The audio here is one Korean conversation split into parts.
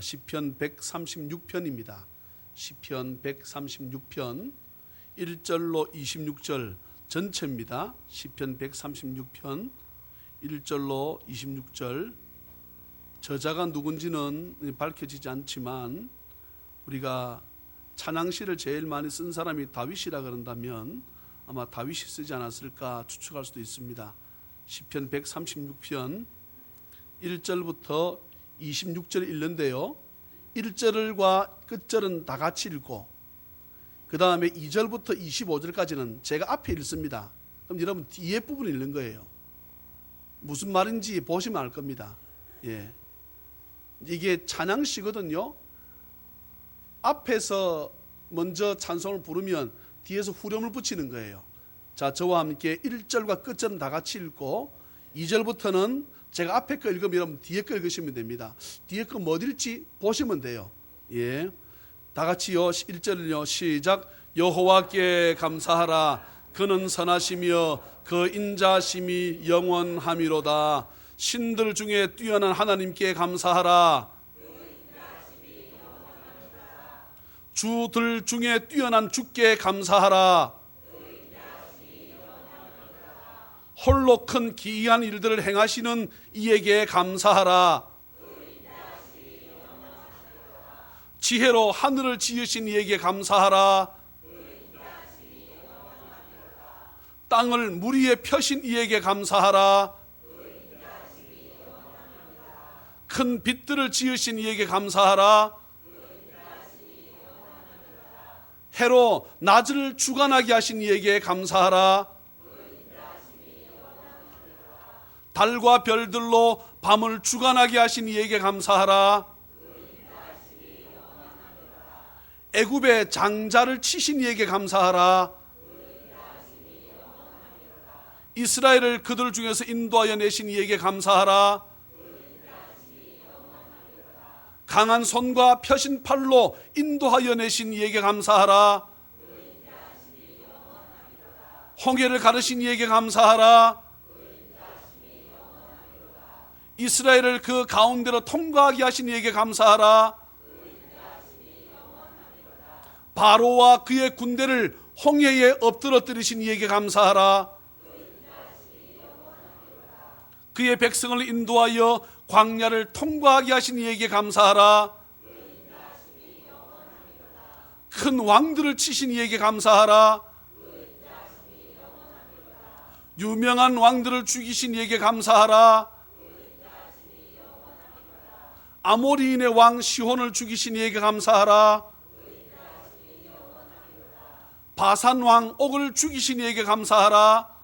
시편 136편입니다. 시편 136편 1절로 26절 전체입니다. 시편 136편 1절로 26절. 저자가 누군지는 밝혀지지 않지만 우리가 찬양시를 제일 많이 쓴 사람이 다윗이라 그런다면 아마 다윗이 쓰지 않았을까 추측할 수도 있습니다. 시편 136편 1절부터 26절 읽는데요, 1절과 끝절은 다 같이 읽고 그 다음에 2절부터 25절까지는 제가 앞에 읽습니다. 그럼 여러분 뒤에 부분 읽는 거예요. 무슨 말인지 보시면 알 겁니다. 이게 찬양시거든요. 앞에서 먼저 찬송을 부르면 뒤에서 후렴을 붙이는 거예요. 자, 저와 함께 1절과 끝절은 다 같이 읽고 2절부터는 제가 앞에 거 읽으면 여러분 뒤에 거 읽으시면 됩니다. 뒤에 거 뭐 읽지 보시면 돼요. 다 같이요. 1절을요. 시작. 여호와께 감사하라. 그는 선하시며 그 인자심이 영원하미로다. 신들 중에 뛰어난 하나님께 감사하라. 주들 중에 뛰어난 주께 감사하라. 홀로 큰 기이한 일들을 행하시는 이에게 감사하라. 지혜로 하늘을 지으신 이에게 감사하라. 땅을 물 위에 펴신 이에게 감사하라. 큰 빛들을 지으신 이에게 감사하라. 해로 낮을 주관하게 하신 이에게 감사하라. 달과 별들로 밤을 주관하게 하신 이에게 감사하라. 애굽의 장자를 치신 이에게 감사하라. 이스라엘을 그들 중에서 인도하여 내신 이에게 감사하라. 강한 손과 펴신 팔로 인도하여 내신 이에게 감사하라. 홍해를 가르신 이에게 감사하라. 이스라엘을 그 가운데로 통과하게 하신 이에게 감사하라. 바로와 그의 군대를 홍해에 엎드러뜨리신 이에게 감사하라. 그의 백성을 인도하여 광야를 통과하게 하신 이에게 감사하라. 큰 왕들을 치신 이에게 감사하라. 유명한 왕들을 죽이신 이에게 감사하라. 아모리인의 왕 시혼을 죽이신 이에게 감사하라. 바산 왕 옥을 죽이신 이에게 감사하라.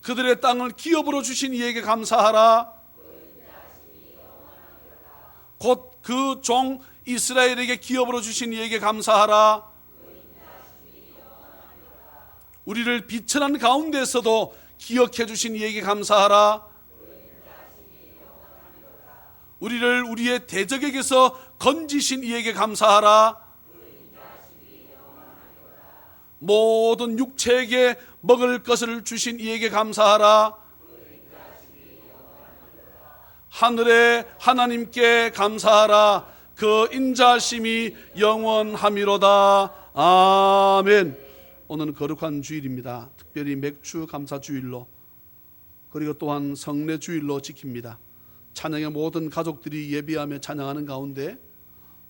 그들의 땅을 기업으로 주신 이에게 감사하라. 곧 그 종 이스라엘에게 기업으로 주신 이에게 감사하라. 우리를 비천한 가운데서도 기억해 주신 이에게 감사하라. 우리를 우리의 대적에게서 건지신 이에게 감사하라. 모든 육체에게 먹을 것을 주신 이에게 감사하라. 하늘의 하나님께 감사하라. 그 인자심이 영원하미로다. 아멘. 오늘은 거룩한 주일입니다. 특별히 맥주 감사 주일로, 그리고 또한 성례 주일로 지킵니다. 찬양의 모든 가족들이 예비하며 찬양하는 가운데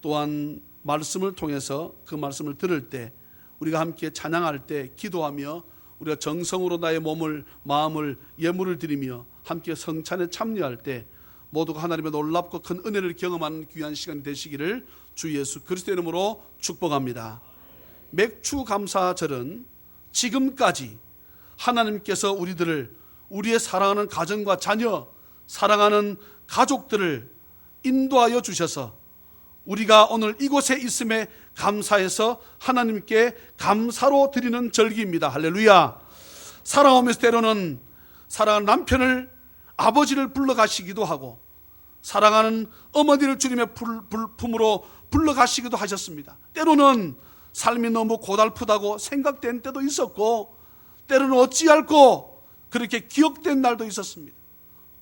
또한 말씀을 통해서 그 말씀을 들을 때, 우리가 함께 찬양할 때 기도하며 우리가 정성으로 나의 몸을, 마음을, 예물을 드리며 함께 성찬에 참여할 때 모두가 하나님의 놀랍고 큰 은혜를 경험하는 귀한 시간이 되시기를 주 예수 그리스도의 이름으로 축복합니다. 맥주 감사절은 지금까지 하나님께서 우리들을, 우리의 사랑하는 가정과 자녀, 사랑하는 가족들을 인도하여 주셔서 우리가 오늘 이곳에 있음에 감사해서 하나님께 감사로 드리는 절기입니다. 할렐루야. 살아오면서 때로는 사랑하는 남편을, 아버지를 불러가시기도 하고 사랑하는 어머니를 주님의 품으로 불러가시기도 하셨습니다. 때로는 삶이 너무 고달프다고 생각된 때도 있었고, 때로는 어찌할꼬 그렇게 기억된 날도 있었습니다.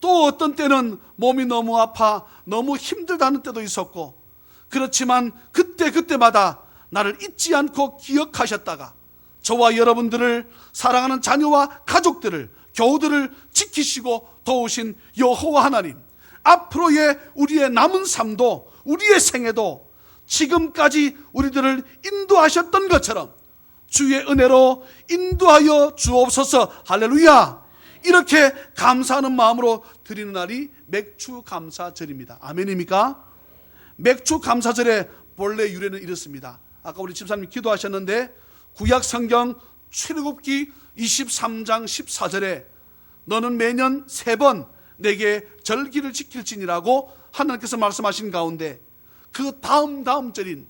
또 어떤 때는 몸이 너무 아파 너무 힘들다는 때도 있었고, 그렇지만 그때마다 나를 잊지 않고 기억하셨다가 저와 여러분들을, 사랑하는 자녀와 가족들을, 교우들을 지키시고 도우신 여호와 하나님, 앞으로의 우리의 남은 삶도, 우리의 생애도 지금까지 우리들을 인도하셨던 것처럼 주의 은혜로 인도하여 주옵소서. 할렐루야. 이렇게 감사하는 마음으로 드리는 날이 맥주 감사절입니다. 아멘입니까? 맥주 감사절의 본래 유래는 이렇습니다. 아까 우리 집사님 기도하셨는데, 구약 성경 출애굽기 23장 14절에 너는 매년 3번 내게 절기를 지킬지니라고 하나님께서 말씀하신 가운데, 그 다음 절인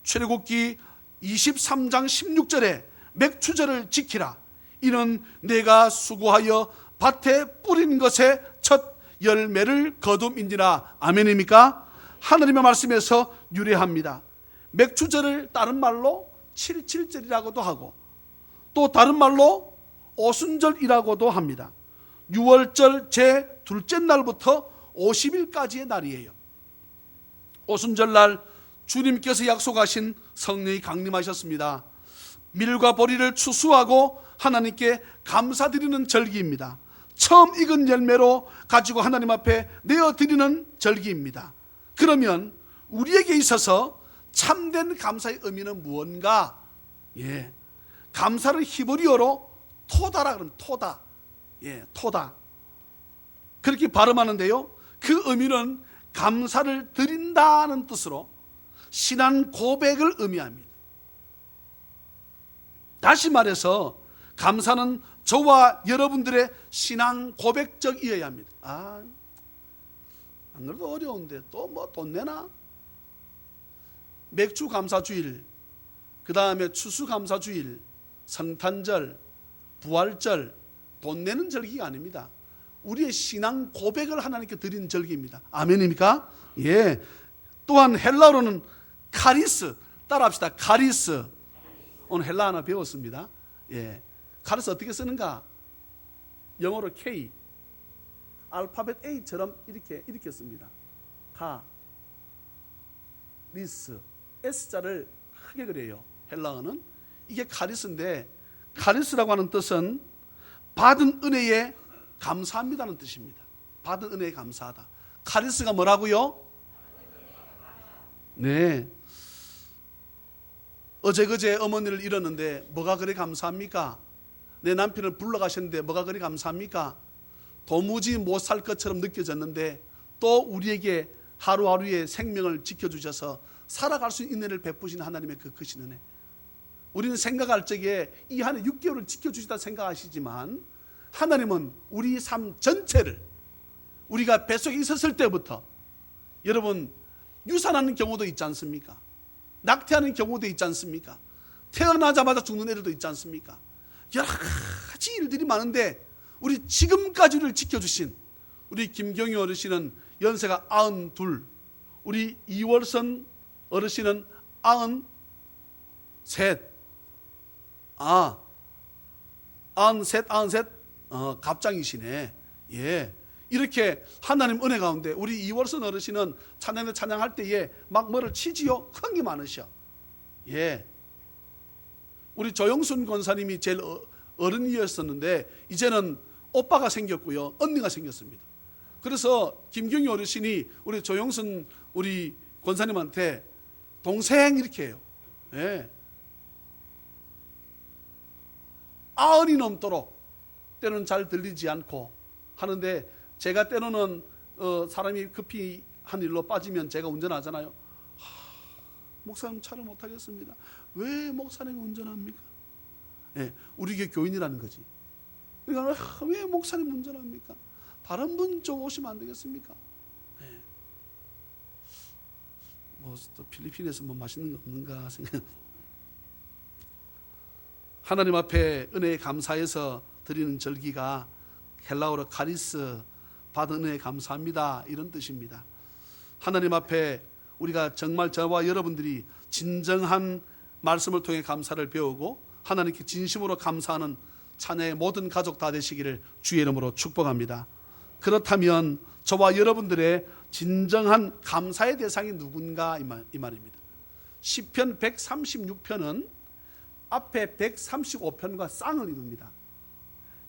출애굽기 23장 16절에 맥추절을 지키라. 이는 내가 수고하여 밭에 뿌린 것의 첫 열매를 거둠이니라. 아멘입니까? 하나님의 말씀에서 유래합니다. 맥추절을 다른 말로 77절이라고도 하고, 또 다른 말로 오순절이라고도 합니다. 6월절 제 둘째 날부터 50일까지의 날이에요. 오순절날 주님께서 약속하신 성령이 강림하셨습니다. 밀과 보리를 추수하고 하나님께 감사드리는 절기입니다. 처음 익은 열매로 가지고 하나님 앞에 내어드리는 절기입니다. 그러면 우리에게 있어서 참된 감사의 의미는 무언가? 감사를 히브리어로 토다라 그러면 토다. 토다. 그렇게 발음하는데요, 그 의미는 감사를 드린다는 뜻으로 신앙 고백을 의미합니다. 다시 말해서 감사는 저와 여러분들의 신앙 고백적이어야 합니다. 안 그래도 어려운데 또 뭐 돈 내나? 맥주 감사주일, 그 다음에 추수 감사주일, 성탄절, 부활절, 돈 내는 절기가 아닙니다. 우리의 신앙 고백을 하나님께 드리는 절기입니다. 아멘입니까? 예. 또한 헬라어로는 카리스, 따라합시다. 카리스. 오늘 헬라 하나 배웠습니다. 예. 카리스 어떻게 쓰는가? 영어로 K, 알파벳 A처럼 이렇게 씁니다. 리스, S자를 크게 그려요. 헬라어는 이게 카리스인데, 카리스라고 하는 뜻은 받은 은혜에 감사합니다는 뜻입니다. 받은 은혜에 감사하다. 카리스가 뭐라고요? 네. 어제그제 어머니를 잃었는데 뭐가 그리 감사합니까? 내 남편을 불러가셨는데 뭐가 그리 감사합니까? 도무지 못 살 것처럼 느껴졌는데 또 우리에게 하루하루의 생명을 지켜주셔서 살아갈 수 있는 은혜를 베푸신 하나님의 그 크신 은혜. 우리는 생각할 적에 이 한 해 6개월을 지켜주시다 생각하시지만, 하나님은 우리 삶 전체를, 우리가 뱃속에 있었을 때부터, 여러분 유산하는 경우도 있지 않습니까? 낙태하는 경우도 있지 않습니까? 태어나자마자 죽는 애들도 있지 않습니까? 여러 가지 일들이 많은데 우리 지금까지 를 지켜주신 우리 김경희 어르신은 연세가 92, 우리 이월선 어르신은 93, 93 갑장이시네. 예. 이렇게 하나님 은혜 가운데 우리 이월선 어르신은 찬양할 때에 막 뭐를 치지요? 큰 게 많으셔. 예. 우리 조영순 권사님이 제일 어른이었었는데 이제는 오빠가 생겼고요, 언니가 생겼습니다. 그래서 김경희 어르신이 우리 조영순 우리 권사님한테 동생 이렇게 해요. 예. 90이 넘도록 때로는 잘 들리지 않고 하는데, 제가 때로는 사람이 급히 한 일로 빠지면 제가 운전하잖아요. 목사님 차를 못하겠습니다. 왜 목사님이 운전합니까? 예, 우리 교회 교인이라는 거지. 그러니까 왜 목사님 운전합니까? 다른 분 좀 오시면 안 되겠습니까? 예. 또 필리핀에서 뭐 맛있는 거 없는가 생각. 하나님 앞에 은혜에 감사해서 드리는 절기가 헬라어로 카리스, 받은 은혜에 감사합니다, 이런 뜻입니다. 하나님 앞에 우리가 정말 저와 여러분들이 진정한 말씀을 통해 감사를 배우고 하나님께 진심으로 감사하는 찬양의 모든 가족 다 되시기를 주의 이름으로 축복합니다. 그렇다면 저와 여러분들의 진정한 감사의 대상이 누군가 이 말입니다. 시편 136편은 앞에 135편과 쌍을 이룹니다.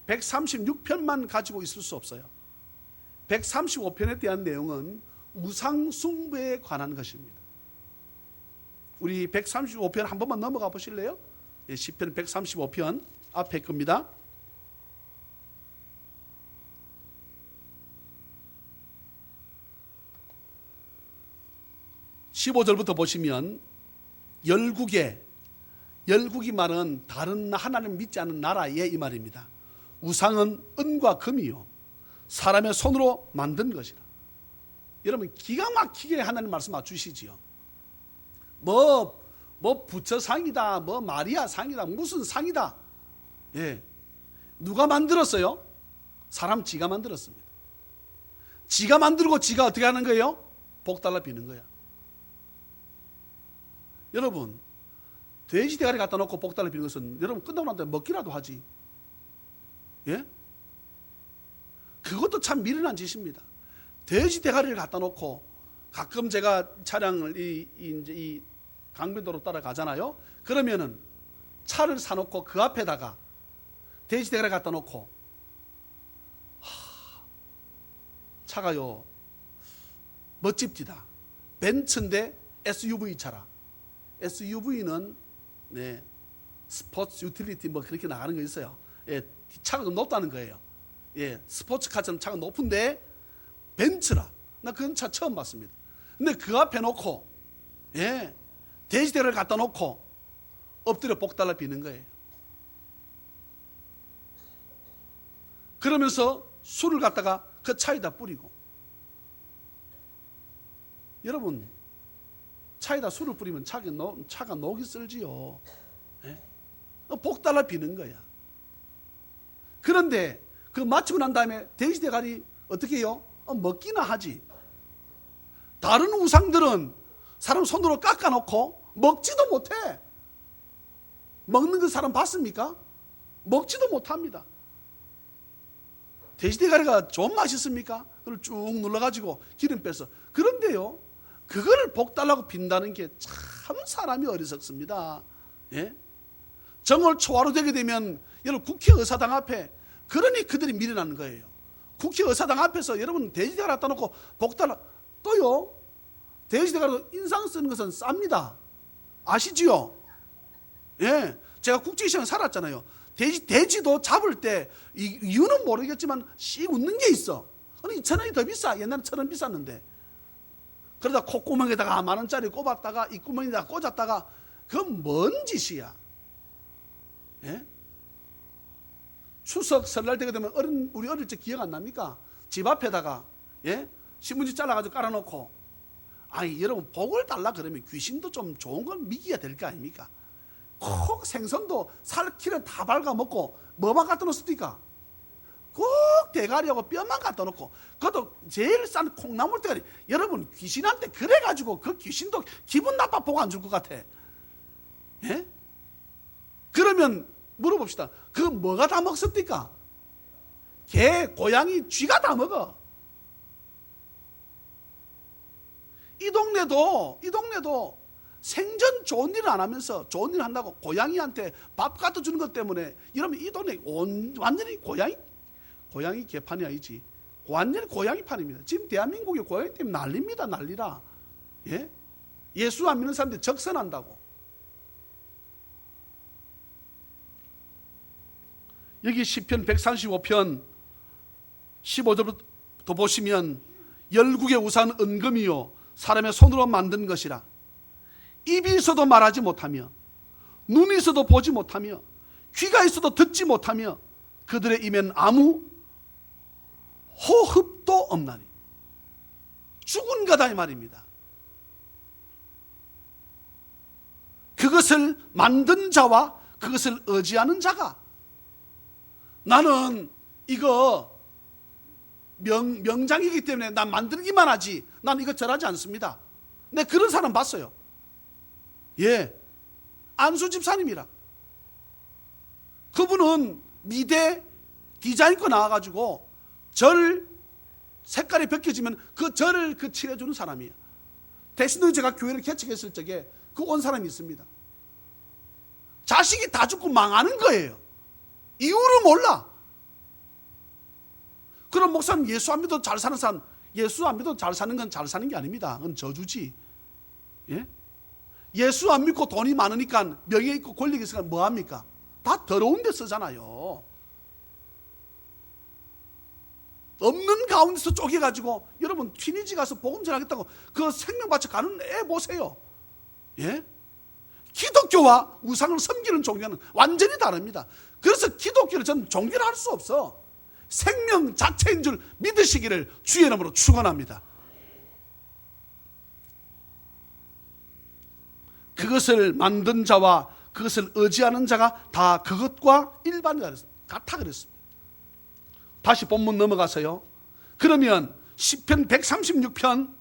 136편만 가지고 있을 수 없어요. 135편에 대한 내용은 우상 숭배에 관한 것입니다. 우리 135편 한 번만 넘어가 보실래요? 시편 135편 앞에 겁니다. 15절부터 보시면 열국이 말은 다른 하나님을 믿지 않는 나라의 이 말입니다. 우상은 은과 금이요 사람의 손으로 만든 것이라. 여러분 기가 막히게 하나님 말씀 맞추시지요. 뭐 부처상이다, 뭐 마리아 상이다, 무슨 상이다. 예, 누가 만들었어요? 사람 지가 만들었습니다. 지가 만들고 지가 어떻게 하는 거예요? 복 달라 비는 거야. 여러분 돼지 대가리 갖다 놓고 복 달라 비는 것은 여러분 끝나고 난 다음에 먹기라도 하지. 예? 그것도 참 미련한 짓입니다. 돼지 대가리를 갖다 놓고 가끔 제가 차량을 이 강변도로 따라가잖아요. 그러면은 차를 사놓고 그 앞에다가 돼지 대가리 갖다 놓고 차가요 멋집디다. 벤츠인데 SUV 차라. SUV는 네, 스포츠 유틸리티 뭐 그렇게 나가는 거 있어요. 예, 차가 좀 높다는 거예요. 예, 스포츠카처럼 차가 높은데 벤츠라. 나 그런 차 처음 봤습니다. 근데 그 앞에 놓고 예, 돼지대를 갖다 놓고 엎드려 복 달라 비는 거예요. 그러면서 술을 갖다가 그 차에다 뿌리고. 여러분 차에다 술을 뿌리면 차가 녹이 쓸지요. 예? 복 달라 비는 거야. 그런데 그 마치고 난 다음에 돼지 대가리 어떻게 해요? 먹기나 하지. 다른 우상들은 사람 손으로 깎아놓고 먹지도 못해. 먹는 그 사람 봤습니까? 먹지도 못합니다. 돼지 대가리가 좀 맛있습니까? 그걸 쭉 눌러가지고 기름 빼서. 그런데요, 그거를 복 달라고 빈다는 게 참 사람이 어리석습니다. 예? 정월 초하루 되게 되면 여러분 국회의사당 앞에 그러니 그들이 밀어나는 거예요. 국회의사당 앞에서 여러분 돼지대가리 갖다 놓고 복 달라. 또요, 돼지대가리로 인상 쓰는 것은 쌉니다. 아시지요? 예, 제가 국제시장에 살았잖아요. 돼지도 잡을 때 이유는 모르겠지만 씩 웃는 게 있어. 아니 2,000원이 더 비싸. 옛날에 1,000원 비쌌는데. 그러다 콧구멍에다가 10,000원짜리 꼽았다가 입구멍에다가 꽂았다가 그건 뭔 짓이야. 예? 추석 설날 되게 되면 우리 어릴 적 기억 안 납니까? 집 앞에다가 예? 신문지 잘라가지고 깔아놓고. 아니 여러분 복을 달라 그러면 귀신도 좀 좋은 걸 믿기야 될 거 아닙니까? 꼭 생선도 살키를 다 발가 먹고 뭐만 갖다 놓습니까? 꼭 대가리하고 뼈만 갖다 놓고 그것도 제일 싼 콩나물 대가리. 여러분 귀신한테 그래가지고 그 귀신도 기분 나빠 복 안 줄 것 같아. 예? 그러면 물어봅시다. 그 뭐가 다 먹습니까? 개, 고양이, 쥐가 다 먹어. 이 동네도 생전 좋은 일을 안 하면서 좋은 일을 한다고 고양이한테 밥 갖다 주는 것 때문에 여러분 이 동네 완전히 고양이 개판이 아니지. 완전히 고양이판입니다. 지금 대한민국의 고양이 때문에 난립니다. 난리라. 예? 예수 안 믿는 사람들이 적선한다고. 여기 시편 135편 15절부터 보시면 열국의 우상은 은금이요 사람의 손으로 만든 것이라. 입이 있어도 말하지 못하며 눈이 있어도 보지 못하며 귀가 있어도 듣지 못하며 그들의 입에는 아무 호흡도 없나니. 죽은 거다 이 말입니다. 그것을 만든 자와 그것을 의지하는 자가. 나는 이거 명장이기 때문에 난 만들기만 하지 난 이거 절하지 않습니다. 네, 그런 사람 봤어요. 예, 안수 집사님이라. 그분은 미대 디자인과 나와가지고 절 색깔이 벗겨지면 그 절을 칠해주는 사람이에요. 대신도 제가 교회를 개척했을 적에 그 온 사람이 있습니다. 자식이 다 죽고 망하는 거예요. 이유를 몰라. 그럼 목사님, 예수 안 믿어도 잘 사는 사람, 예수 안 믿어도 잘 사는 건 잘 사는 게 아닙니다. 그건 저주지. 예? 예수 안 믿고 돈이 많으니까, 명예 있고 권력이 있으니까 뭐합니까? 다 더러운 데 쓰잖아요. 없는 가운데서 쪼개가지고, 여러분 튀니지 가서 복음 전하겠다고 그 생명 바쳐 가는 애 보세요. 예? 기독교와 우상을 섬기는 종교는 완전히 다릅니다. 그래서 기독교를 저는 종교를 할 수 없어. 생명 자체인 줄 믿으시기를 주의 이름으로 축원합니다. 그것을 만든 자와 그것을 의지하는 자가 다 그것과 일반이다 같아 그랬습니다. 다시 본문 넘어가서요. 그러면 시편 136편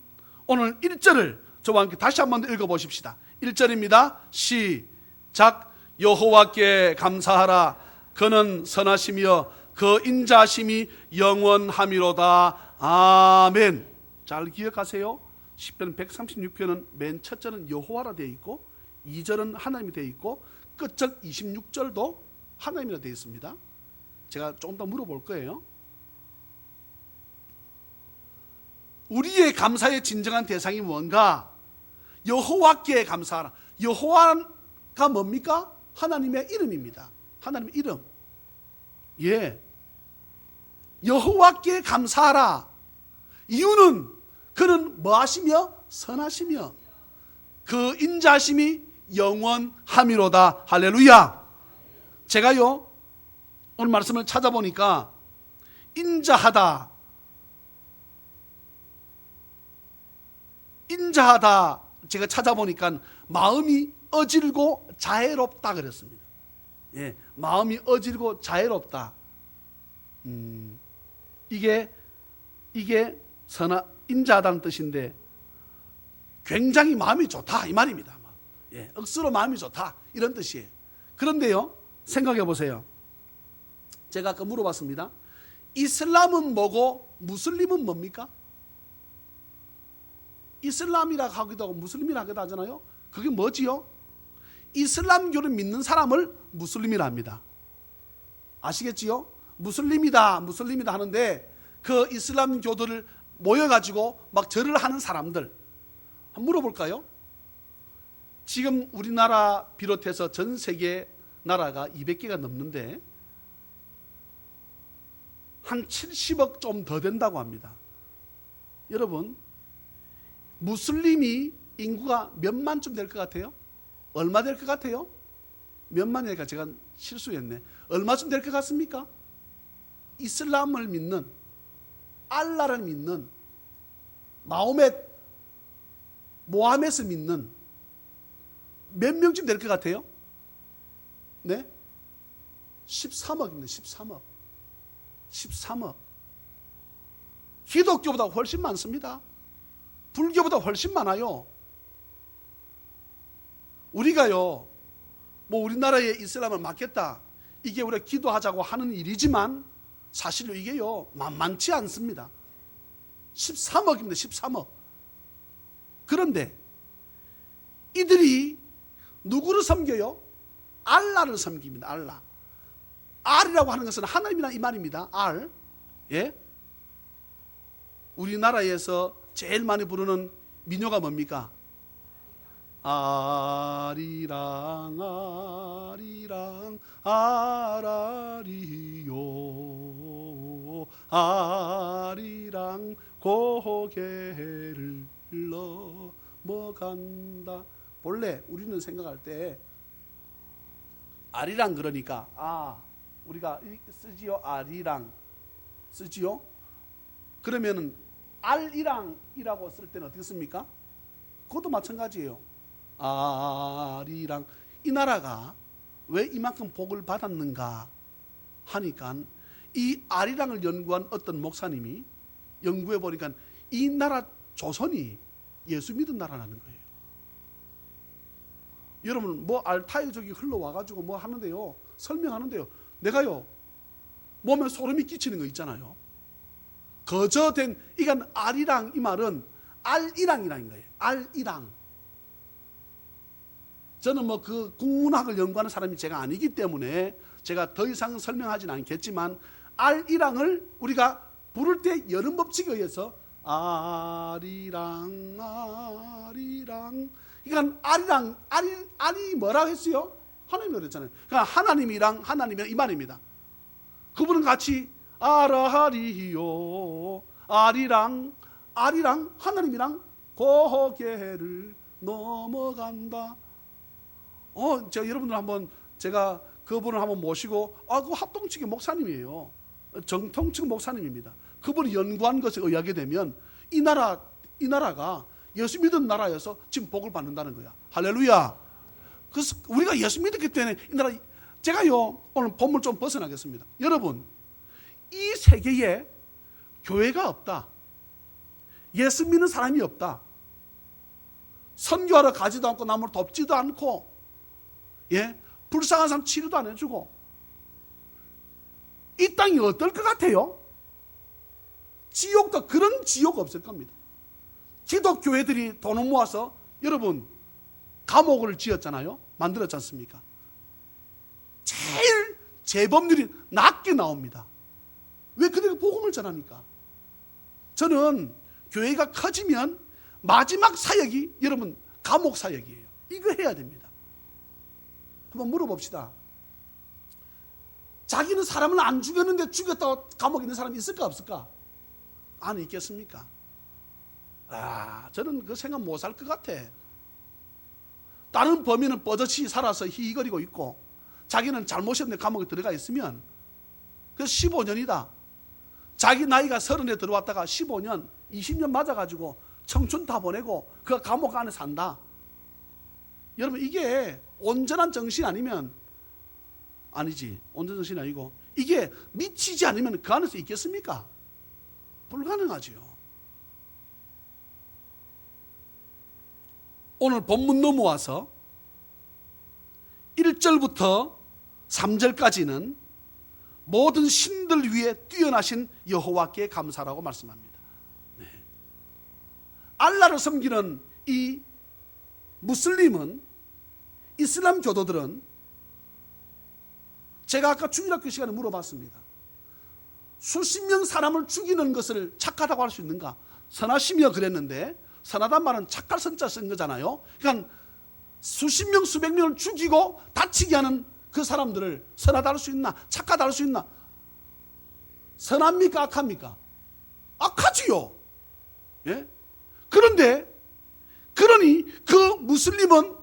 오늘 1절을 저와 함께 다시 한번 읽어보십시다. 1절입니다. 시작. 여호와께 감사하라. 그는 선하시며 그 인자심이 영원함이로다. 아멘. 잘 기억하세요. 시편 136편은 맨 첫 절은 여호와라 되어 있고 2절은 하나님이 되어 있고 끝절 26절도 하나님이라 되어 있습니다. 제가 조금 더 물어볼 거예요. 우리의 감사의 진정한 대상이 뭔가? 여호와께 감사하라. 여호와가 뭡니까? 하나님의 이름입니다. 하나님의 이름. 예. 여호와께 감사하라. 이유는 그는 뭐하시며? 선하시며 그 인자심이 영원함이로다. 할렐루야. 제가요 오늘 말씀을 찾아보니까 인자하다 제가 찾아보니까 마음이 어질고 자애롭다 그랬습니다. 예, 마음이 어질고 자애롭다. 이게 인자하다는 뜻인데 굉장히 마음이 좋다 이 말입니다. 예, 억수로 마음이 좋다 이런 뜻이에요. 그런데요 생각해 보세요. 제가 아까 물어봤습니다. 이슬람은 뭐고 무슬림은 뭡니까? 이슬람이라고 하기도 하고 무슬림이라고 하기도 하잖아요. 그게 뭐지요? 이슬람교를 믿는 사람을 무슬림이라 합니다. 아시겠지요? 무슬림이다 하는데 그 이슬람교들을 모여가지고 막 절을 하는 사람들 한번 물어볼까요? 지금 우리나라 비롯해서 전 세계 나라가 200개가 넘는데 한 70억 좀 더 된다고 합니다. 여러분 무슬림이 인구가 몇만쯤 될 것 같아요? 얼마 될 것 같아요? 몇만이니까 제가 실수했네. 얼마쯤 될 것 같습니까? 이슬람을 믿는, 알라를 믿는, 모하멧을 믿는 몇 명쯤 될 것 같아요? 네? 13억입니다. 13억. 기독교보다 훨씬 많습니다. 불교보다 훨씬 많아요. 우리가요, 뭐 우리나라의 이슬람을 막겠다. 이게 우리가 기도하자고 하는 일이지만 사실로 이게요, 만만치 않습니다. 13억입니다. 13억. 그런데 이들이 누구를 섬겨요? 알라를 섬깁니다. 알라. 알이라고 하는 것은 하나님이란 이 말입니다. 알. 예? 우리나라에서 제일 많이 부르는 민요가 뭡니까? 아리랑 아리랑 아라리요 아리랑 고개를 넘어간다. 본래 우리는 생각할 때 아리랑 그러니까 우리가 쓰지요. 아리랑 쓰지요. 그러면은 알이랑이라고 쓸 때는 어떻게 씁니까? 그것도 마찬가지예요. 아리랑. 이 나라가 왜 이만큼 복을 받았는가 하니까 이 아리랑을 연구한 어떤 목사님이 연구해 보니까 이 나라 조선이 예수 믿은 나라라는 거예요. 여러분 뭐 알타이족이 흘러와가지고 뭐 하는데요, 설명하는데요, 내가요 몸에 소름이 끼치는 거 있잖아요. 거저된, 이건 알이랑, 이 말은 알이랑이라는 거예요. 알이랑. 저는 뭐 그 국문학을 연구하는 사람이 제가 아니기 때문에 제가 더 이상 설명하지는 않겠지만, 알이랑을 우리가 부를 때 여름 법칙에 의해서 아리랑 아리랑, 이건 알이랑, 알이 뭐라고 했어요? 하나님이 그랬잖아요. 그러니까 하나님이랑 하나님이랑 이 말입니다. 그분은 같이 아라하리요, 아리랑 하나님이랑 고개를 넘어간다. 제가 여러분들 한번, 제가 그분을 한번 모시고, 그 합동측의 목사님이에요. 정통측 목사님입니다. 그분이 연구한 것에 의하게 되면 이 나라가 예수 믿은 나라여서 지금 복을 받는다는 거야. 할렐루야. 그래서 우리가 예수 믿었기 때문에 이 나라, 제가요 오늘 본문 좀 벗어나겠습니다. 여러분, 이 세계에 교회가 없다, 예수 믿는 사람이 없다, 선교하러 가지도 않고 남을 돕지도 않고, 불쌍한 사람 치료도 안 해주고, 이 땅이 어떨 것 같아요? 지옥도, 그런 지옥 없을 겁니다. 기독교회들이 돈을 모아서, 여러분, 감옥을 지었잖아요. 만들었지 않습니까? 제일 재범률이 낮게 나옵니다. 왜? 그들이 복음을 전하니까. 저는 교회가 커지면 마지막 사역이, 여러분, 감옥 사역이에요. 이거 해야 됩니다. 한번 물어봅시다. 자기는 사람을 안 죽였는데 죽였다고 감옥에 있는 사람이 있을까 없을까? 안 있겠습니까? 저는 그 생각 못 살 것 같아. 다른 범인은 뻗어치 살아서 희희거리고 있고, 자기는 잘못했는데 감옥에 들어가 있으면, 그래서 15년이다. 자기 나이가 30에 들어왔다가 15년, 20년 맞아가지고 청춘 다 보내고 그 감옥 안에 산다. 여러분, 이게 온전한 정신 아니면, 아니지, 온전한 정신이 아니고, 이게 미치지 않으면 그 안에서 있겠습니까? 불가능하지요. 오늘 본문 넘어와서 1절부터 3절까지는 모든 신들 위에 뛰어나신 여호와께 감사라고 말씀합니다. 알라를 섬기는 이 무슬림은, 이슬람 교도들은, 제가 아까 주일학교 시간에 물어봤습니다. 수십 명 사람을 죽이는 것을 착하다고 할 수 있는가? 선하시며 그랬는데, 선하단 말은 착할 선자 쓴 거잖아요. 그러니까 수십 명, 수백 명을 죽이고 다치게 하는 그 사람들을 선하다 할 수 있나? 착하다 할 수 있나? 선합니까? 악합니까? 악하지요. 그런데, 그러니 그 무슬림은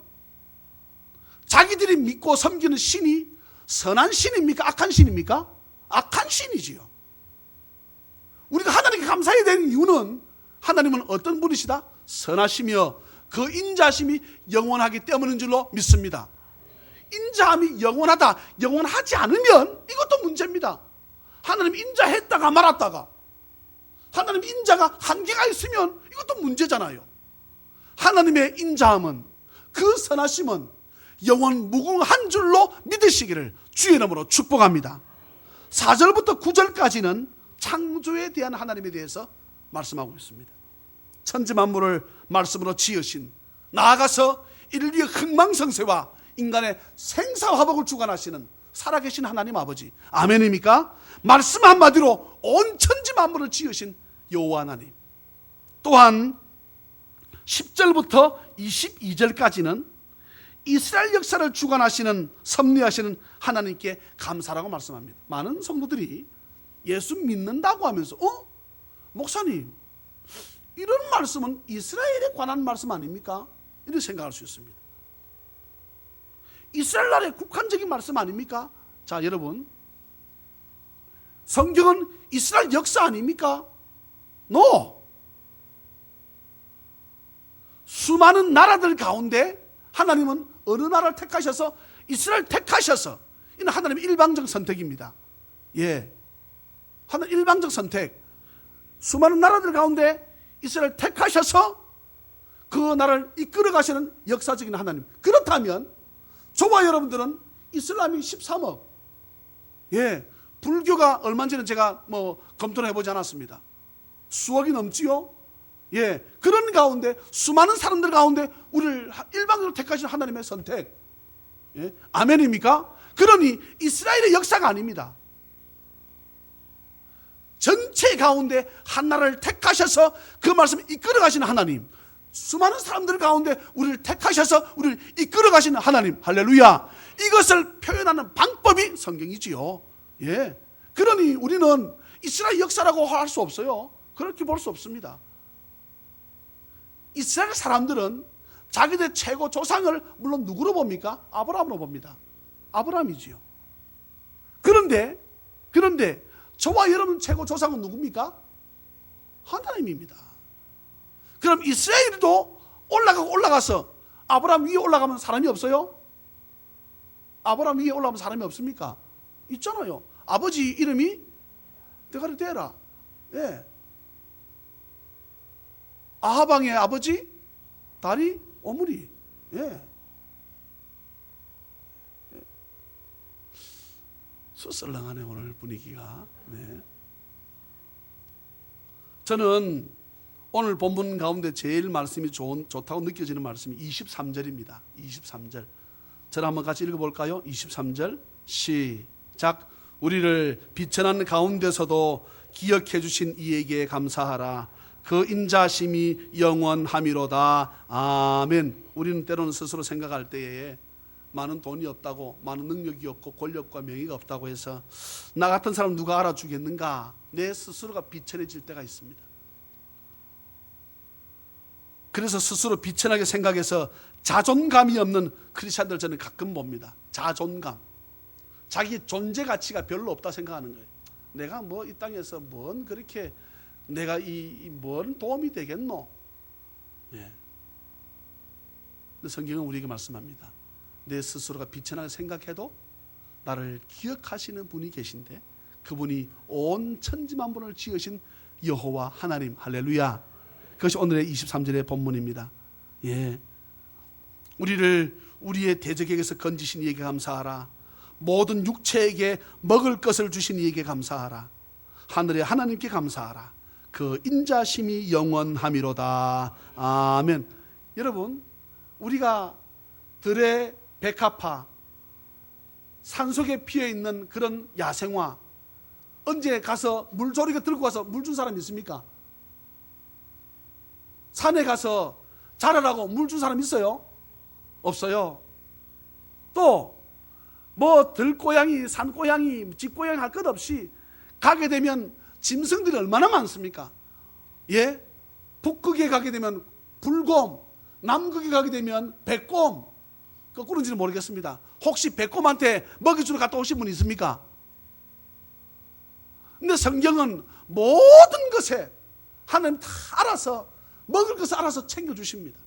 자기들이 믿고 섬기는 신이 선한 신입니까? 악한 신입니까? 악한 신이지요. 우리가 하나님께 감사해야 되는 이유는, 하나님은 어떤 분이시다? 선하시며 그 인자심이 영원하기 때문인 줄로 믿습니다. 인자함이 영원하다, 영원하지 않으면 이것도 문제입니다. 하나님 인자했다가 말았다가, 하나님 인자가 한계가 있으면 이것도 문제잖아요. 하나님의 인자함은, 그 선하심은 영원 무궁한 줄로 믿으시기를 주의 이름으로 축복합니다. 4절부터 9절까지는 창조에 대한 하나님에 대해서 말씀하고 있습니다. 천지 만물을 말씀으로 지으신, 나아가서 인류의 흥망성쇠와 인간의 생사화복을 주관하시는 살아계신 하나님 아버지, 아멘입니까? 말씀 한마디로 온 천지 만물을 지으신 여호와 하나님. 또한 10절부터 22절까지는 이스라엘 역사를 주관하시는, 섭리하시는 하나님께 감사라고 말씀합니다. 많은 성도들이 예수 믿는다고 하면서, 목사님, 이런 말씀은 이스라엘에 관한 말씀 아닙니까? 이렇게 생각할 수 있습니다. 이스라엘 나라의 국한적인 말씀 아닙니까? 자, 여러분, 성경은 이스라엘 역사 아닙니까? No. 수많은 나라들 가운데 하나님은 어느 나라를 택하셔서, 이스라엘 택하셔서, 이는 하나님의 일방적 선택입니다. 하나님 일방적 선택. 수많은 나라들 가운데 이스라엘 택하셔서 그 나라를 이끌어 가시는 역사적인 하나님. 그렇다면 저와 여러분들은 이슬람이 13억, 불교가 얼마 전에 제가 검토를 해보지 않았습니다. 수억이 넘지요. 예, 그런 가운데 수많은 사람들 가운데 우리를 일방적으로 택하신 하나님의 선택. 예, 아멘입니까? 그러니 이스라엘의 역사가 아닙니다. 전체 가운데 하나를 택하셔서 그 말씀을 이끌어 가시는 하나님, 수많은 사람들 가운데 우리를 택하셔서 우리를 이끌어 가시는 하나님, 할렐루야. 이것을 표현하는 방법이 성경이지요. 예, 그러니 우리는 이스라엘 역사라고 할 수 없어요. 그렇게 볼 수 없습니다. 이스라엘 사람들은 자기들 최고 조상을 물론 누구로 봅니까? 아브라함으로 봅니다. 아브라함이지요. 그런데 저와 여러분 최고 조상은 누굽니까? 하나님입니다. 그럼 이스라엘도 올라가서 아브라함 위에 올라가면 사람이 없어요? 아브라함 위에 올라가면 사람이 없습니까? 있잖아요. 아버지 이름이 대가리 데라. 예. 아하방의 아버지 다리 오므리. 예. 수썰렁하네 오늘 분위기가. 네. 저는 오늘 본문 가운데 제일 말씀이 좋다고 느껴지는 말씀이 23절입니다. 23절. 저를 한번 같이 읽어볼까요? 23절 시작. 우리를 비천한 가운데서도 기억해 주신 이에게 감사하라. 그 인자심이 영원함이로다. 아멘. 우리는 때로는 스스로 생각할 때에 많은 돈이 없다고, 많은 능력이 없고 권력과 명예가 없다고 해서 나 같은 사람 누가 알아주겠는가, 내 스스로가 비천해질 때가 있습니다. 그래서 스스로 비천하게 생각해서 자존감이 없는 크리스찬들 저는 가끔 봅니다. 자존감, 자기 존재 가치가 별로 없다 생각하는 거예요. 내가 뭐 이 땅에서 뭔 그렇게 내가 뭔 도움이 되겠노? 예. 근데 성경은 우리에게 말씀합니다. 내 스스로가 비천하게 생각해도 나를 기억하시는 분이 계신데, 그분이 온 천지만물을 지으신 여호와 하나님, 할렐루야. 그것이 오늘의 23절의 본문입니다. 예. 우리를 우리의 대적에게서 건지신 이에게 감사하라. 모든 육체에게 먹을 것을 주신 이에게 감사하라. 하늘의 하나님께 감사하라. 그 인자심이 영원함이로다. 아멘. 여러분, 우리가 들의 백합화, 산속에 피어있는 그런 야생화, 언제 가서 물조리가 들고 가서 물 준 사람 있습니까? 산에 가서 자라라고 물 준 사람 있어요? 없어요. 또 뭐 들고양이, 산고양이, 집고양이 할 것 없이 가게 되면 짐승들이 얼마나 많습니까? 예? 북극에 가게 되면 불곰, 남극에 가게 되면 백곰. 거꾸로인지는 모르겠습니다. 혹시 백곰한테 먹이주러 갔다 오신 분 있습니까? 근데 성경은 모든 것에 하나님 다 알아서 먹을 것을 알아서 챙겨주십니다.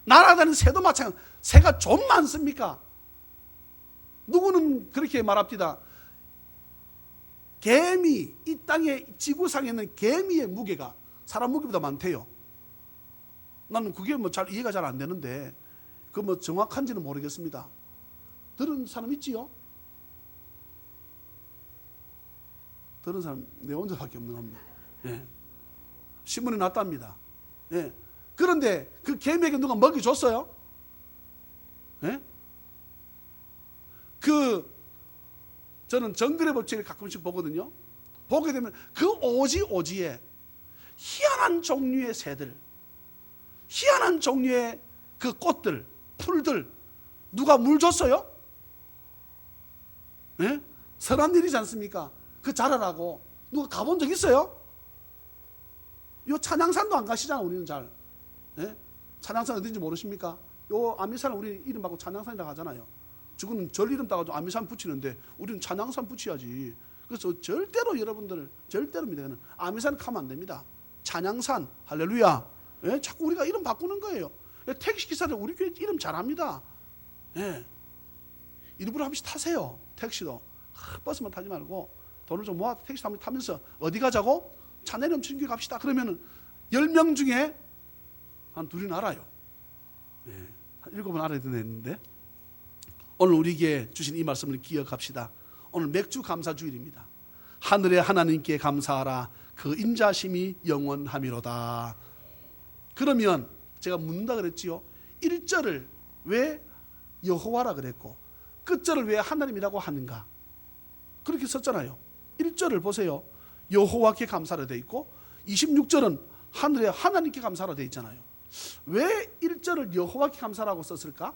날아다니는 새도 마찬가지. 새가 좀 많습니까? 누구는 그렇게 말합니다. 개미, 이 땅에 지구상에 있는 개미의 무게가 사람 무게보다 많대요. 나는 그게 뭐 잘 이해가 잘 안 되는데, 그 뭐 정확한지는 모르겠습니다. 들은 사람 있지요? 들은 사람 내 혼자밖에 없는 겁니다. 예. 신문에 났답니다. 예. 그런데 그 개미에게 누가 먹이 줬어요? 예? 저는 정글의 법칙을 가끔씩 보거든요. 보게 되면 그 오지에 희한한 종류의 새들, 희한한 종류의 그 꽃들, 풀들, 누가 물 줬어요? 예? 선한 일이지 않습니까? 그 자라라고 누가 가본 적 있어요? 요 찬양산도 안 가시잖아. 우리는 잘. 예? 찬양산 어딘지 모르십니까? 요 아미산 우리 이름 받고 찬양산이라고 하잖아요. 저거는 절 이름 따가지고 아미산 붙이는데 우리는 찬양산 붙여야지. 그래서 절대로 여러분들, 절대로입니다. 아미산 가면 안 됩니다. 찬양산, 할렐루야. 예? 자꾸 우리가 이름 바꾸는 거예요. 택시기사들 우리 교회 이름 잘합니다. 예. 일부러 한 번씩 타세요. 택시도. 버스만 타지 말고 돈을 좀 모아 택시 한번 타면서 어디 가자고? 차내 넘치는 교회 갑시다. 그러면은 10명 중에 한 둘은 알아요. 예. 한 7은 알아야 되는데, 오늘 우리에게 주신 이 말씀을 기억합시다. 오늘 맥주 감사 주일입니다. 하늘의 하나님께 감사하라. 그 인자심이 영원함이로다. 그러면 제가 묻는다 그랬지요. 1절을 왜 여호와라 그랬고 끝절을 왜 하나님이라고 하는가? 그렇게 썼잖아요. 1절을 보세요. 여호와께 감사라 되어 있고 26절은 하늘에 하나님께 감사라 되어 있잖아요. 왜 1절을 여호와께 감사라고 썼을까?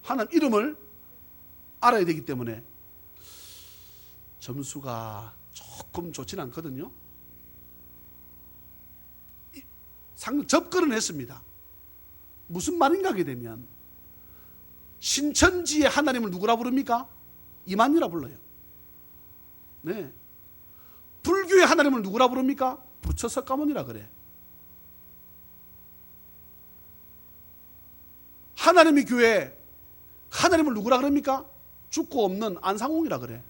하나님 이름을 알아야 되기 때문에. 점수가 조금 좋진 않거든요. 접근은 했습니다. 무슨 말인가 하게 되면 신천지의 하나님을 누구라 부릅니까? 이만희라 불러요. 네. 불교의 하나님을 누구라 부릅니까? 부처석가모니라 그래. 하나님의 교회 하나님을 누구라 그럽니까? 죽고 없는 안상홍이라 그래.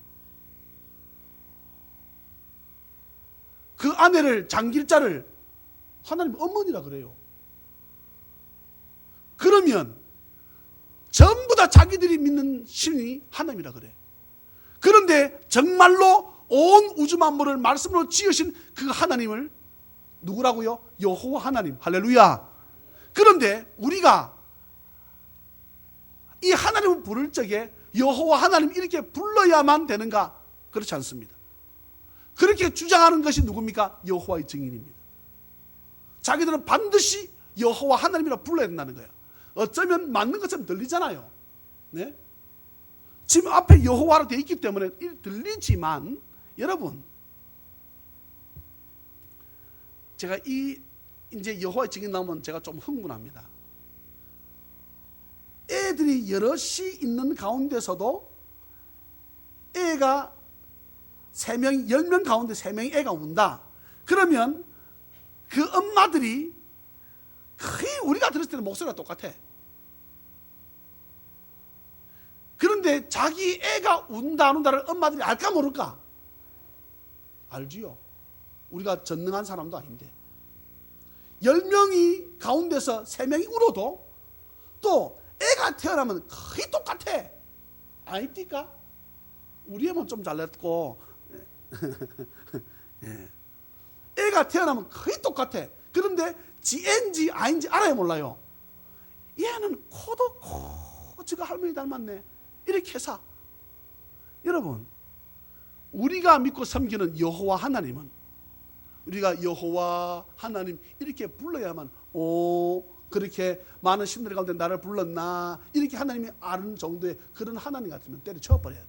그 아내를 장길자를 하나님 어머니라 그래요. 그러면 전부 다 자기들이 믿는 신이 하나님이라 그래. 그런데 정말로 온 우주 만물을 말씀으로 지으신 그 하나님을 누구라고요? 여호와 하나님. 할렐루야. 그런데 우리가 이 하나님을 부를 적에 여호와 하나님 이렇게 불러야만 되는가? 그렇지 않습니다. 그렇게 주장하는 것이 누굽니까? 여호와의 증인입니다. 자기들은 반드시 여호와 하나님이라 불러야 된다는 거야. 어쩌면 맞는 것처럼 들리잖아요. 네? 지금 앞에 여호와로 되어 있기 때문에 들리지만 여러분, 제가 이제 여호와의 증인 나오면 제가 좀 흥분합니다. 애들이 여럿이 있는 가운데서도 애가 3명, 10명 가운데 3명이 애가 운다. 그러면 그 엄마들이 거의 우리가 들었을 때는 목소리가 똑같아. 그런데 자기 애가 운다 안 운다를 엄마들이 알까 모를까? 알지요. 우리가 전능한 사람도 아닌데 10명이 가운데서 3명이 울어도 또 애가 태어나면 거의 똑같아. 아닙니까? 우리 애만 좀 잘났고 애가 태어나면 거의 똑같아. 그런데 지 애인지 아닌지 알아야 몰라요. 얘는 코도 지가 할머니 닮았네 이렇게 해서. 여러분, 우리가 믿고 섬기는 여호와 하나님은 우리가 여호와 하나님 이렇게 불러야만 그렇게 많은 신들 가운데 나를 불렀나 이렇게 하나님이 아는 정도의 그런 하나님 같으면 때려쳐버려야 돼.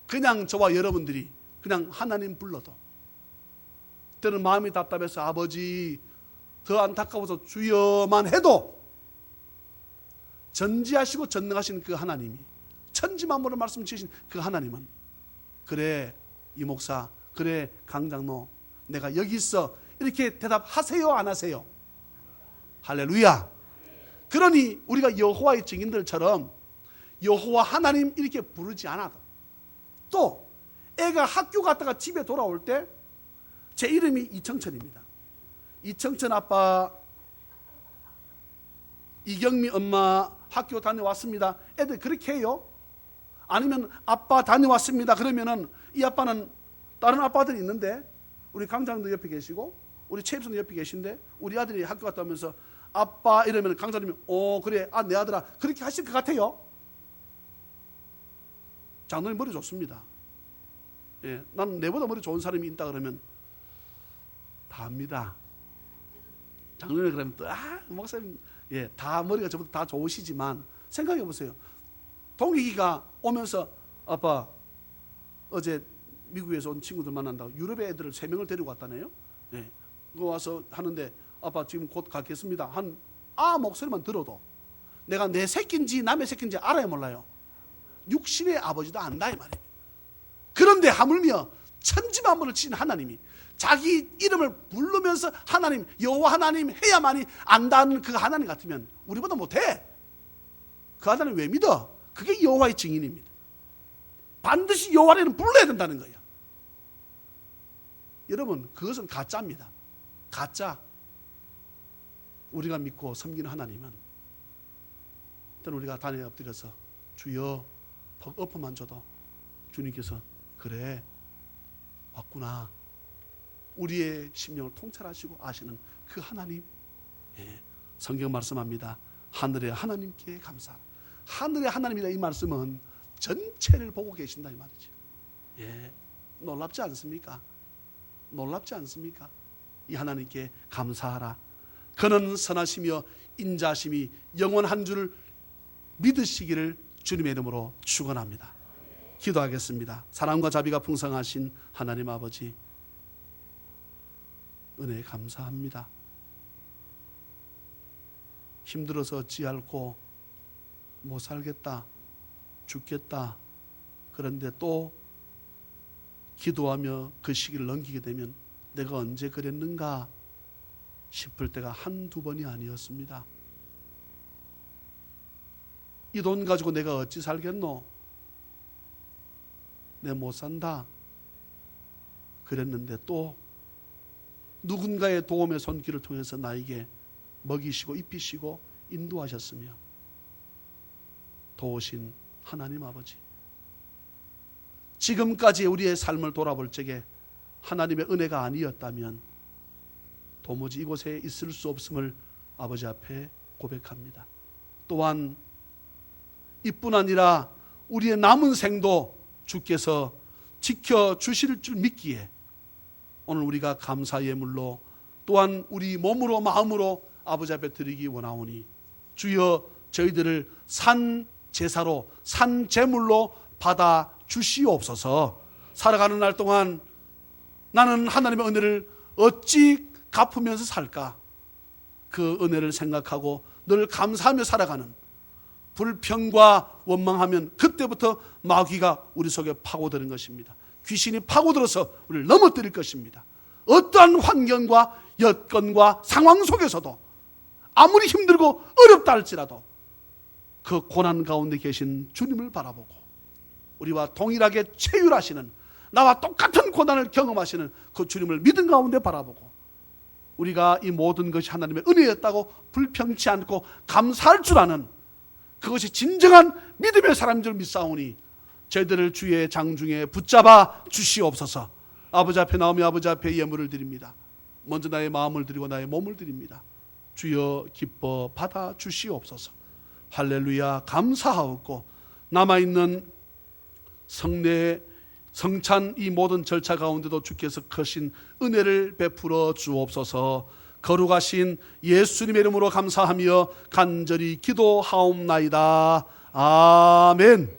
그냥 저와 여러분들이 그냥 하나님 불러도 때는 마음이 답답해서 아버지 더 안타까워서 주여만 해도 전지하시고 전능하신 그 하나님이 천지만물을 말씀 지으신 그 하나님은 그래 이 목사 그래 강장로 내가 여기 있어 이렇게 대답하세요 안 하세요? 할렐루야. 그러니 우리가 여호와의 증인들처럼 여호와 하나님 이렇게 부르지 않아도 또 애가 학교 갔다가 집에 돌아올 때 제 이름이 이청천입니다. 이청천 아빠, 이경미 엄마 학교 다녀왔습니다. 애들 그렇게 해요? 아니면 아빠 다녀왔습니다. 그러면은 이 아빠는 다른 아빠들이 있는데 우리 강장님도 옆에 계시고 우리 최입선도 옆에 계신데 우리 아들이 학교 갔다 오면서 아빠 이러면 강장님이 그래 내 아들아 그렇게 하실 것 같아요? 장로님 머리 좋습니다. 예, 난 내보다 머리 좋은 사람이 있다 그러면 다 합니다. 장로님 그러면 또 목사님 다 머리가 저보다 다 좋으시지만 생각해 보세요. 동익이가 오면서 아빠 어제 미국에서 온 친구들 만난다고 유럽의 애들을 3명을 데리고 왔다네요. 예, 그거 와서 하는데 아빠 지금 곧 가겠습니다. 한 목소리만 들어도 내가 내 새끼인지 남의 새끼인지 알아야 몰라요. 육신의 아버지도 안다 이 말입니다. 그런데 하물며 천지만물을 지은 하나님이 자기 이름을 부르면서 하나님 여호와 하나님 해야만이 안다는 그 하나님 같으면 우리보다 못해. 그 하나님 왜 믿어? 그게 여호와의 증인입니다. 반드시 여호와를 불러야 된다는 거야. 여러분 그것은 가짜입니다. 가짜. 우리가 믿고 섬기는 하나님은 때는 우리가 단에 엎드려서 주여 엎어만 줘도 주님께서 그래, 왔구나. 우리의 심령을 통찰하시고 아시는 그 하나님. 예, 성경 말씀합니다. 하늘의 하나님께 감사하라. 하늘의 하나님이다, 이 말씀은 전체를 보고 계신다 이 말이죠. 예, 놀랍지 않습니까? 놀랍지 않습니까? 이 하나님께 감사하라. 그는 선하시며 인자심이 영원한 줄 믿으시기를 주님의 이름으로 축원합니다. 기도하겠습니다. 사랑과 자비가 풍성하신 하나님 아버지, 은혜 감사합니다. 힘들어서 어찌할꼬 못 살겠다, 죽겠다, 그런데 또 기도하며 그 시기를 넘기게 되면 내가 언제 그랬는가 싶을 때가 한두 번이 아니었습니다. 이 돈 가지고 내가 어찌 살겠노? 내 못 산다 그랬는데 또 누군가의 도움의 손길을 통해서 나에게 먹이시고 입히시고 인도하셨으며 도우신 하나님 아버지, 지금까지 우리의 삶을 돌아볼 적에 하나님의 은혜가 아니었다면 도무지 이곳에 있을 수 없음을 아버지 앞에 고백합니다. 또한 이뿐 아니라 우리의 남은 생도 주께서 지켜주실 줄 믿기에 오늘 우리가 감사 예물로 또한 우리 몸으로 마음으로 아버지 앞에 드리기 원하오니 주여 저희들을 산 제사로 산 제물로 받아 주시옵소서. 살아가는 날 동안 나는 하나님의 은혜를 어찌 갚으면서 살까? 그 은혜를 생각하고 늘 감사하며 살아가는, 불평과 원망하면 그때부터 마귀가 우리 속에 파고드는 것입니다. 귀신이 파고들어서 우리를 넘어뜨릴 것입니다. 어떠한 환경과 여건과 상황 속에서도 아무리 힘들고 어렵다 할지라도 그 고난 가운데 계신 주님을 바라보고 우리와 동일하게 체휼하시는, 나와 똑같은 고난을 경험하시는 그 주님을 믿음 가운데 바라보고 우리가 이 모든 것이 하나님의 은혜였다고 불평치 않고 감사할 줄 아는, 그것이 진정한 믿음의 사람인 줄 믿사오니 저희들을 주의 장중에 붙잡아 주시옵소서. 아버지 앞에 나오며 아버지 앞에 예물을 드립니다. 먼저 나의 마음을 드리고 나의 몸을 드립니다. 주여 기뻐 받아 주시옵소서. 할렐루야, 감사하옵고 남아있는 성례 성찬 이 모든 절차 가운데도 주께서 크신 은혜를 베풀어 주옵소서. 거룩하신 예수님의 이름으로 감사하며 간절히 기도하옵나이다. 아멘.